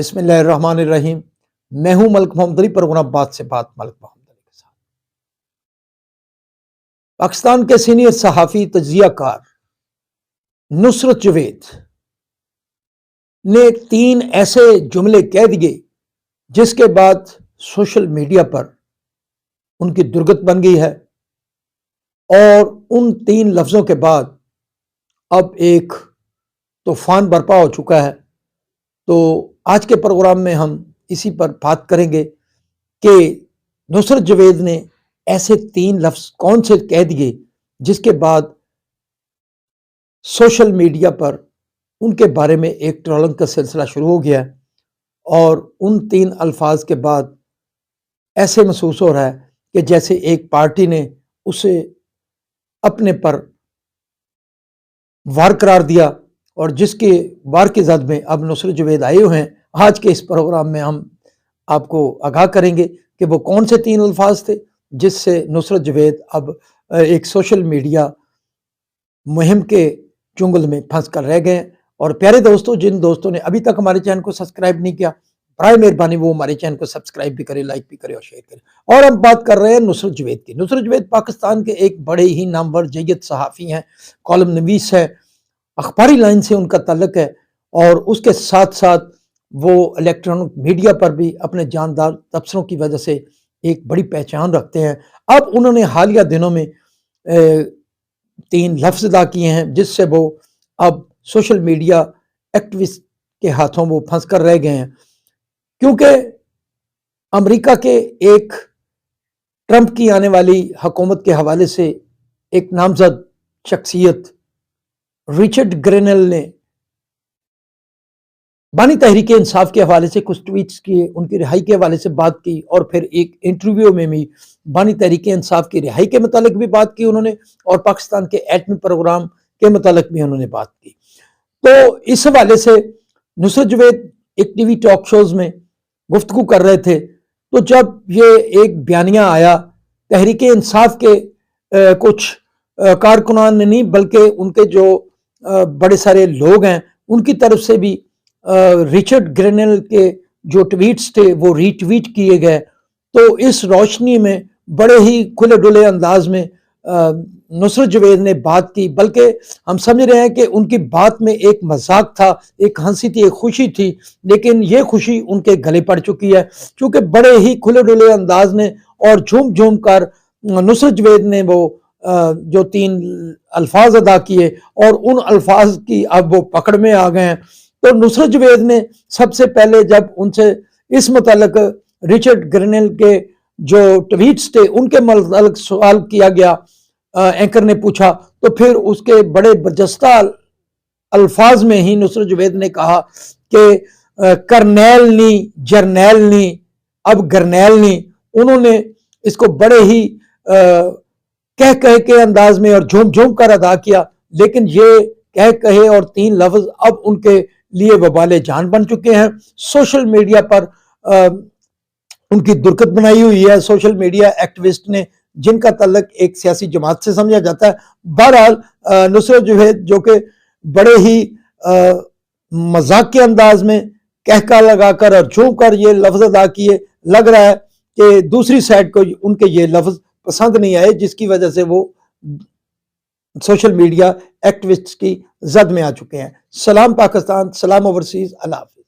بسم اللہ الرحمن الرحیم۔ میں ہوں ملک محمد علی، پروگرام بات سے بات ملک محمد علی کے ساتھ۔ پاکستان کے سینئر صحافی تجزیہ کار نصرت جوید نے 3 ایسے جملے کہہ دیے جس کے بعد سوشل میڈیا پر ان کی درگت بن گئی ہے، اور ان 3 لفظوں کے بعد اب ایک طوفان برپا ہو چکا ہے۔ تو آج کے پروگرام میں ہم اسی پر بات کریں گے کہ نصرت جوید نے ایسے 3 لفظ کون سے کہہ دیے جس کے بعد سوشل میڈیا پر ان کے بارے میں ایک ٹرولنگ کا سلسلہ شروع ہو گیا ہے، اور ان 3 الفاظ کے بعد ایسے محسوس ہو رہا ہے کہ جیسے ایک پارٹی نے اسے اپنے پر وار قرار دیا، اور جس کے وار کی زد میں اب نصرت جوید آئے ہوئے ہیں۔ آج کے اس پروگرام میں ہم آپ کو آگاہ کریں گے کہ وہ کون سے 3 الفاظ تھے جس سے نصرت جوید اب ایک سوشل میڈیا مہم کے چنگل میں پھنس کر رہ گئے ہیں۔ اور پیارے دوستوں، جن دوستوں نے ابھی تک ہمارے چینل کو سبسکرائب نہیں کیا، برائے مہربانی وہ ہمارے چینل کو سبسکرائب بھی کرے، لائک بھی کرے اور شیئر کرے۔ اور ہم بات کر رہے ہیں نصرت جوید کی۔ نصرت جوید پاکستان کے ایک بڑے ہی نامور جید صحافی ہیں، کالم نویس ہے، اخباری لائن سے ان کا تعلق ہے، اور اس کے ساتھ ساتھ وہ الیکٹرانک میڈیا پر بھی اپنے جاندار تبصروں کی وجہ سے ایک بڑی پہچان رکھتے ہیں۔ اب انہوں نے حالیہ دنوں میں 3 لفظ ادا کیے ہیں جس سے وہ اب سوشل میڈیا ایکٹیوسٹ کے ہاتھوں وہ پھنس کر رہ گئے ہیں، کیونکہ امریکہ کے ایک ٹرمپ کی آنے والی حکومت کے حوالے سے ایک نامزد شخصیت رچرڈ گرینل نے بانی تحریک انصاف کے حوالے سے کچھ ٹویٹس کیے، ان کی رہائی کے حوالے سے بات کی، اور پھر ایک انٹرویو میں بھی بانی تحریک انصاف کی رہائی کے متعلق بھی بات کی انہوں نے، اور پاکستان کے ایٹمی پروگرام کے متعلق بھی انہوں نے بات کی۔ تو اس حوالے سے نصرت جوید ایک ٹی وی ٹاک شوز میں گفتگو کر رہے تھے، تو جب یہ ایک بیانیہ آیا تحریک انصاف کے کچھ کارکنان نے نہیں بلکہ ان کے جو بڑے سارے لوگ ہیں ان کی طرف سے بھی رچرڈ گرینل کے جو ٹویٹس تھے وہ ری ٹویٹ کیے گئے، تو اس روشنی میں بڑے ہی کھلے ڈلے انداز میں نصرت جوید نے بات کی، بلکہ ہم سمجھ رہے ہیں کہ ان کی بات میں ایک مذاق تھا، ایک ہنسی تھی، ایک خوشی تھی، لیکن یہ خوشی ان کے گلے پڑ چکی ہے، چونکہ بڑے ہی کھلے ڈلے انداز نے اور جھوم جھوم کر نصرت جوید نے وہ جو 3 الفاظ ادا کیے، اور ان الفاظ کی اب وہ پکڑ میں آ گئے ہیں۔ تو نصرت جوید نے سب سے پہلے جب ان سے اس متعلق رچرڈ گرینل کے جو ٹویٹس تھے ان کے متعلق سوال کیا گیا، اینکر نے پوچھا، تو پھر اس کے بڑے برجستہ الفاظ میں ہی نصرت جوید نے کہا کہ کرنیل نہیں، جرنیل نہیں، اب گرنیل نہیں۔ انہوں نے اس کو بڑے ہی کہہ کے انداز میں اور جھوم جھوم کر ادا کیا، لیکن یہ کہے اور 3 لفظ اب ان کے لیے وبال جان بن چکے ہیں۔ سوشل میڈیا پر ان کی درکت بنائی ہوئی ہے سوشل میڈیا ایکٹیوسٹ نے، جن کا تعلق ایک سیاسی جماعت سے سمجھا جاتا ہے۔ بہرحال نصرت جوید جو کہ بڑے ہی مذاق کے انداز میں کہکا لگا کر اور جھوم کر یہ لفظ ادا کیے، لگ رہا ہے کہ دوسری سائڈ کو ان کے یہ لفظ پسند نہیں آئے، جس کی وجہ سے وہ سوشل میڈیا ایکٹیوسٹ کی زد میں آ چکے ہیں۔ سلام پاکستان، سلام اوورسیز، اللہ حافظ۔